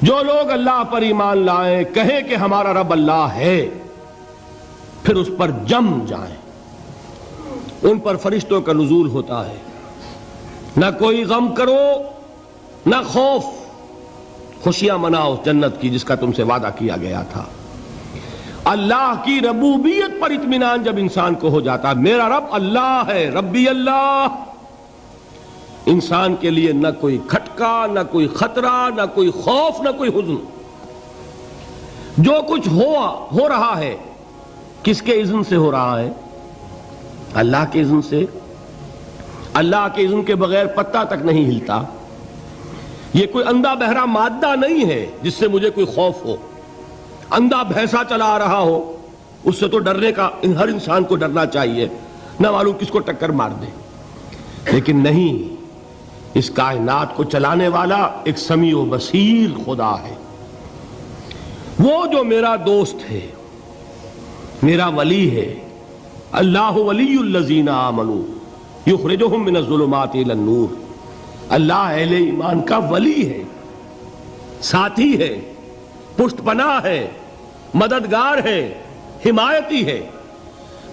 جو لوگ اللہ پر ایمان لائیں، کہیں کہ ہمارا رب اللہ ہے، پھر اس پر جم جائیں، ان پر فرشتوں کا نزول ہوتا ہے۔ نہ کوئی غم کرو نہ خوف، خوشیاں مناؤ جنت کی جس کا تم سے وعدہ کیا گیا تھا۔ اللہ کی ربوبیت پر اطمینان جب انسان کو ہو جاتا، میرا رب اللہ ہے، ربی اللہ، انسان کے لیے نہ کوئی کھٹکا، نہ کوئی خطرہ، نہ کوئی خوف، نہ کوئی حزن۔ جو کچھ ہو رہا ہے کس کے اذن سے ہو رہا ہے؟ اللہ کے اذن سے۔ اللہ کے اذن کے بغیر پتہ تک نہیں ہلتا۔ یہ کوئی اندھا بہرا مادہ نہیں ہے جس سے مجھے کوئی خوف ہو۔ اندھا بھینسا چلا آ رہا ہو، اس سے تو ڈرنے کا ہر انسان کو ڈرنا چاہیے، نہ معلوم کس کو ٹکر مار دے۔ لیکن نہیں، اس کائنات کو چلانے والا ایک سمیع و بصیر خدا ہے، وہ جو میرا دوست ہے، میرا ولی ہے۔ اللہ ولی الذین آمنوا یخرجہم من الظلمات الی النور۔ اللہ اہل ایمان کا ولی ہے، ساتھی ہے، پشت پناہ ہے، مددگار ہے، حمایتی ہے۔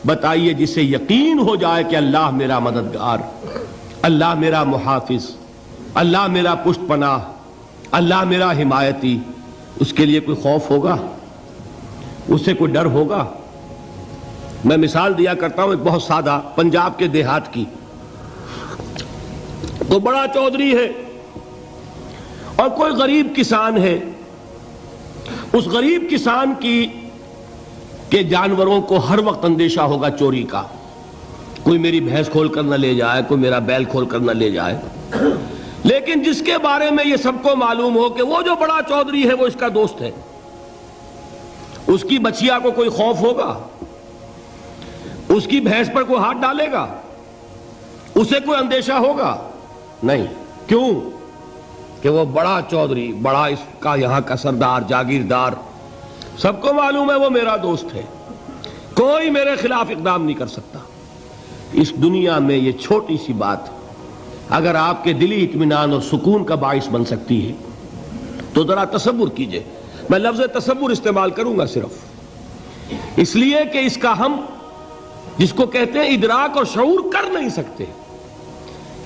بتائیے جسے یقین ہو جائے کہ اللہ میرا مددگار، اللہ میرا محافظ، اللہ میرا پشت پناہ، اللہ میرا حمایتی، اس کے لیے کوئی خوف ہوگا؟ اس سے کوئی ڈر ہوگا؟ میں مثال دیا کرتا ہوں ایک بہت سادہ، پنجاب کے دیہات کی۔ تو بڑا چودھری ہے اور کوئی غریب کسان ہے۔ اس غریب کسان کے جانوروں کو ہر وقت اندیشہ ہوگا چوری کا، کوئی میری بھینس کھول کر نہ لے جائے، کوئی میرا بیل کھول کر نہ لے جائے۔ لیکن جس کے بارے میں یہ سب کو معلوم ہو کہ وہ جو بڑا چودھری ہے وہ اس کا دوست ہے، اس کی بچیا کو کوئی خوف ہوگا؟ اس کی بھینس پر کوئی ہاتھ ڈالے گا؟ اسے کوئی اندیشہ ہوگا؟ نہیں۔ کیوں؟ کہ وہ بڑا چودھری، بڑا اس کا یہاں کا سردار، جاگیردار، سب کو معلوم ہے وہ میرا دوست ہے، کوئی میرے خلاف اقدام نہیں کر سکتا۔ اس دنیا میں یہ چھوٹی سی بات اگر آپ کے دلی اطمینان اور سکون کا باعث بن سکتی ہے تو ذرا تصور کیجئے۔ میں لفظ تصور استعمال کروں گا صرف اس لیے کہ اس کا ہم جس کو کہتے ہیں ادراک اور شعور کر نہیں سکتے،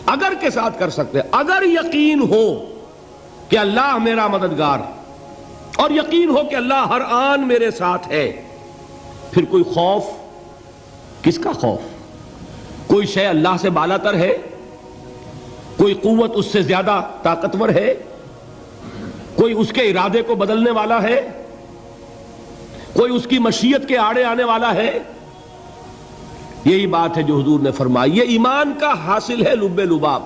اگر کے ساتھ کر سکتے۔ اگر یقین ہو کہ اللہ میرا مددگار اور یقین ہو کہ اللہ ہر آن میرے ساتھ ہے، پھر کوئی خوف، کس کا خوف؟ کوئی شے اللہ سے بالاتر ہے؟ کوئی قوت اس سے زیادہ طاقتور ہے؟ کوئی اس کے ارادے کو بدلنے والا ہے؟ کوئی اس کی مشیت کے آڑے آنے والا ہے؟ یہی بات ہے جو حضور نے فرمائی۔ یہ ایمان کا حاصل ہے لب لباب،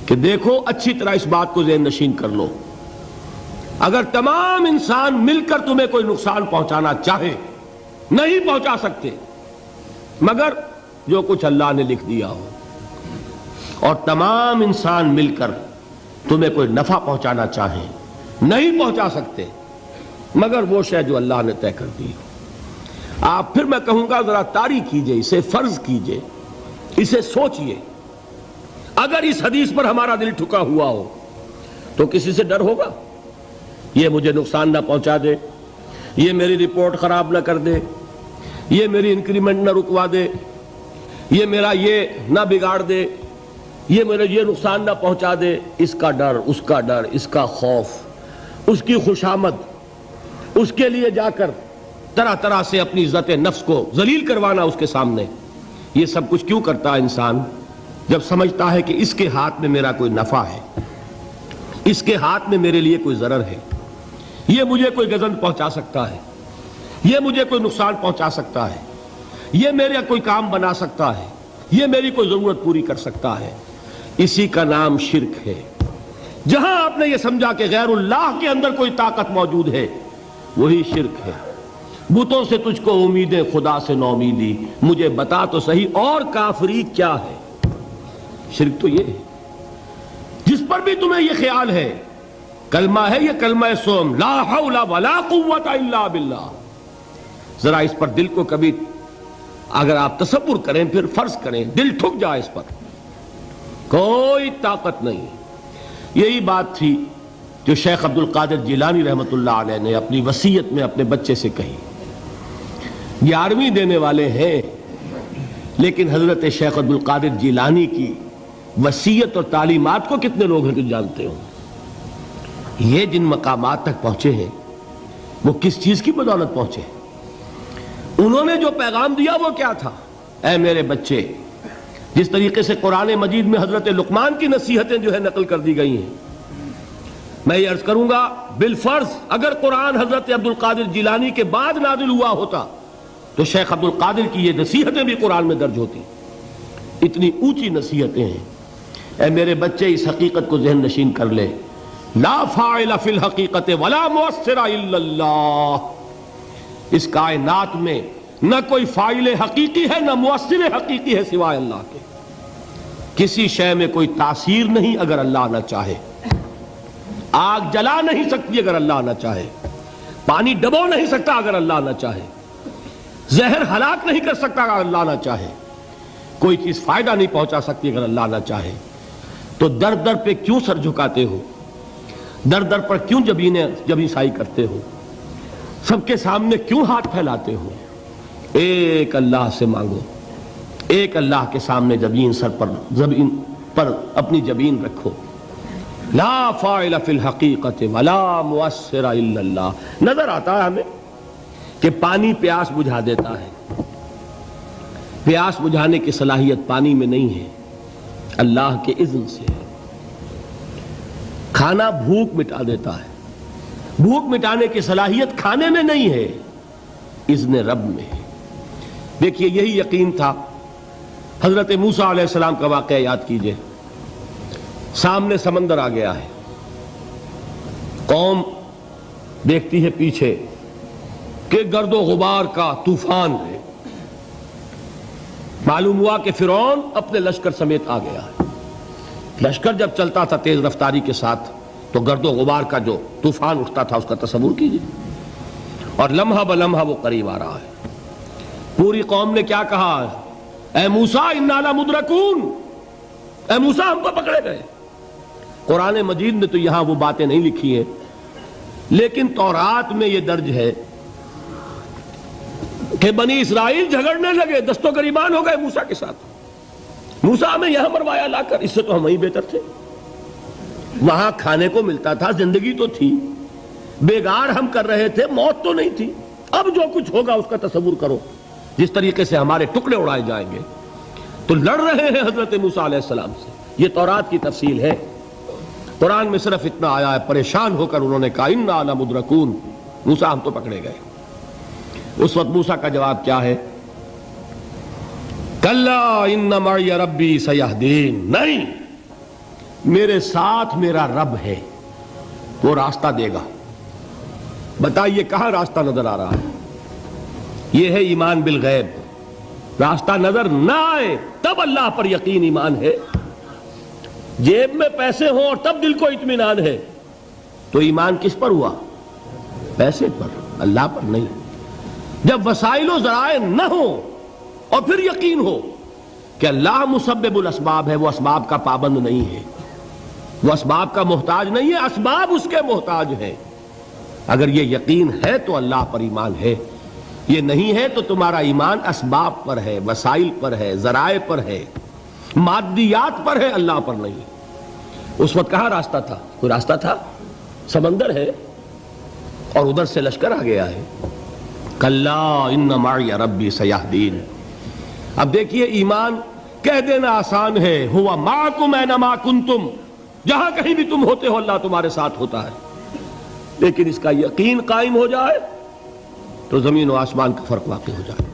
کہ دیکھو اچھی طرح اس بات کو ذہن نشین کر لو، اگر تمام انسان مل کر تمہیں کوئی نقصان پہنچانا چاہے نہیں پہنچا سکتے، مگر جو کچھ اللہ نے لکھ دیا ہو، اور تمام انسان مل کر تمہیں کوئی نفع پہنچانا چاہیں نہیں پہنچا سکتے، مگر وہ شے جو اللہ نے طے کر دی۔ آپ پھر میں کہوں گا ذرا طاری کیجئے، اسے فرض کیجئے، اسے سوچئے۔ اگر اس حدیث پر ہمارا دل ٹھکا ہوا ہو تو کسی سے ڈر ہوگا؟ یہ مجھے نقصان نہ پہنچا دے، یہ میری رپورٹ خراب نہ کر دے، یہ میری انکریمنٹ نہ رکوا دے، یہ میرا یہ نہ بگاڑ دے، یہ میرے یہ نقصان نہ پہنچا دے۔ اس کا ڈر، اس کا ڈر، اس کا خوف، اس کی خوشامد، اس کے لیے جا کر طرح طرح سے اپنی عزت نفس کو ذلیل کروانا اس کے سامنے، یہ سب کچھ کیوں کرتا ہے انسان؟ جب سمجھتا ہے کہ اس کے ہاتھ میں میرا کوئی نفع ہے، اس کے ہاتھ میں میرے لیے کوئی ضرر ہے، یہ مجھے کوئی گزند پہنچا سکتا ہے، یہ مجھے کوئی نقصان پہنچا سکتا ہے، یہ میرا کوئی کام بنا سکتا ہے، یہ میری کوئی ضرورت پوری کر سکتا ہے، اسی کا نام شرک ہے۔ جہاں آپ نے یہ سمجھا کہ غیر اللہ کے اندر کوئی طاقت موجود ہے، وہی شرک ہے۔ بتوں سے تجھ کو امیدیں، خدا سے نومیدی، مجھے بتا تو صحیح اور کافری کیا ہے؟ شرک تو یہ ہے۔ جس پر بھی تمہیں یہ خیال ہے، کلمہ ہے یہ کلمہ سوم، لا حول ولا قوت الا باللہ، ذرا اس پر دل کو کبھی اگر آپ تصور کریں، پھر فرض کریں، دل ٹھک جائے اس پر، کوئی طاقت نہیں۔ یہی بات تھی جو شیخ عبد القادر جیلانی رحمۃ اللہ علیہ نے اپنی وصیت میں اپنے بچے سے کہی. 11ویں دینے والے ہیں، لیکن حضرت شیخ عبد القادر جیلانی کی وصیت اور تعلیمات کو کتنے لوگ ہیں جو جانتے ہوں؟ یہ جن مقامات تک پہنچے ہیں وہ کس چیز کی بدولت پہنچے؟ انہوں نے جو پیغام دیا وہ کیا تھا؟ اے میرے بچے، جس طریقے سے قرآن مجید میں حضرت لقمان کی نصیحتیں جو ہے نقل کر دی گئی ہیں، میں یہ عرض کروں گا بالفرض اگر قرآن حضرت عبد القادر جیلانی کے بعد نازل ہوا ہوتا تو شیخ عبد القادر کی یہ نصیحتیں بھی قرآن میں درج ہوتی. اتنی اونچی نصیحتیں ہیں. اے میرے بچے، اس حقیقت کو ذہن نشین کر لے، لا فاعل فی الحقیقت ولا مؤثر الا اللہ. اس کائنات میں نہ کوئی فاعل حقیقی ہے نہ مؤثر حقیقی ہے سوائے اللہ کے. کسی شے میں کوئی تاثیر نہیں اگر اللہ نہ چاہے. آگ جلا نہیں سکتی اگر اللہ نہ چاہے. پانی ڈبو نہیں سکتا اگر اللہ نہ چاہے. زہر ہلاک نہیں کر سکتا اگر اللہ نہ چاہے. کوئی چیز فائدہ نہیں پہنچا سکتی اگر اللہ نہ چاہے. تو در در پہ کیوں سر جھکاتے ہو؟ در در پر کیوں جبیں سائی کرتے ہو؟ سب کے سامنے کیوں ہاتھ پھیلاتے ہو؟ ایک اللہ سے مانگو. ایک اللہ کے سامنے زمین پر اپنی جبین رکھو. لا فاعل فی الحقیقت ولا مؤثر الا اللہ. نظر آتا ہے ہمیں کہ پانی پیاس بجھا دیتا ہے. پیاس بجھانے کی صلاحیت پانی میں نہیں ہے، اللہ کے اذن سے ہے. کھانا بھوک مٹا دیتا ہے. بھوک مٹانے کی صلاحیت کھانے میں نہیں ہے، اذن رب میں ہے. دیکھیے یہی یقین تھا. حضرت موسیٰ علیہ السلام کا واقعہ یاد کیجئے. سامنے سمندر آ گیا ہے. قوم دیکھتی ہے پیچھے کہ گرد و غبار کا طوفان ہے. معلوم ہوا کہ فرعون اپنے لشکر سمیت آ گیا ہے. لشکر جب چلتا تھا تیز رفتاری کے ساتھ تو گرد و غبار کا جو طوفان اٹھتا تھا اس کا تصور کیجئے. اور لمحہ بلمحہ وہ قریب آ رہا ہے. پوری قوم نے کیا کہا؟ اے موسیٰ انا لمدرکون. اے موسیٰ ہم تو پکڑے گئے. قرآن مجید نے تو یہاں وہ باتیں نہیں لکھی ہیں، لیکن تورات میں یہ درج ہے کہ بنی اسرائیل جھگڑنے لگے، دست و گریبان ہو گئے موسیٰ کے ساتھ. موسیٰ ہمیں یہاں مروایا لا کر، اس سے تو ہم ہی بہتر تھے. وہاں کھانے کو ملتا تھا، زندگی تو تھی، بیگار ہم کر رہے تھے، موت تو نہیں تھی. اب جو کچھ ہوگا اس کا تصور کرو، جس طریقے سے ہمارے ٹکڑے اڑائے جائیں گے. تو لڑ رہے ہیں حضرت موسیٰ علیہ السلام سے. یہ تورات کی تفصیل ہے. قرآن میں صرف اتنا آیا ہے، پریشان ہو کر انہوں نے کہا انا لمدرکون. موسیٰ ہم تو پکڑے گئے. اس وقت موسیٰ کا جواب کیا ہے؟ کلا ان معی ربی سیہدین. نہیں، میرے ساتھ میرا رب ہے، وہ راستہ دے گا. بتائیے کہاں راستہ نظر آ رہا ہے؟ یہ ہے ایمان بالغیب. راستہ نظر نہ آئے تب اللہ پر یقین ایمان ہے. جیب میں پیسے ہوں اور تب دل کو اطمینان ہے تو ایمان کس پر ہوا؟ پیسے پر، اللہ پر نہیں. جب وسائل و ذرائع نہ ہوں اور پھر یقین ہو کہ اللہ مسبب الاسباب ہے، وہ اسباب کا پابند نہیں ہے، وہ اسباب کا محتاج نہیں ہے، اسباب اس کے محتاج ہیں. اگر یہ یقین ہے تو اللہ پر ایمان ہے. یہ نہیں ہے تو تمہارا ایمان اسباب پر ہے، وسائل پر ہے، ذرائع پر ہے، مادیات پر ہے، اللہ پر نہیں. اس وقت کہاں راستہ تھا؟ کوئی راستہ تھا؟ سمندر ہے اور ادھر سے لشکر آ گیا ہے. کلا ان معی ربی سیہدین. اب دیکھیے ایمان کہہ دینا آسان ہے، ہوا معکم اینما کنتم. جہاں کہیں بھی تم ہوتے ہو اللہ تمہارے ساتھ ہوتا ہے. لیکن اس کا یقین قائم ہو جائے تو زمین و آسمان کا فرق واقع ہو جائے.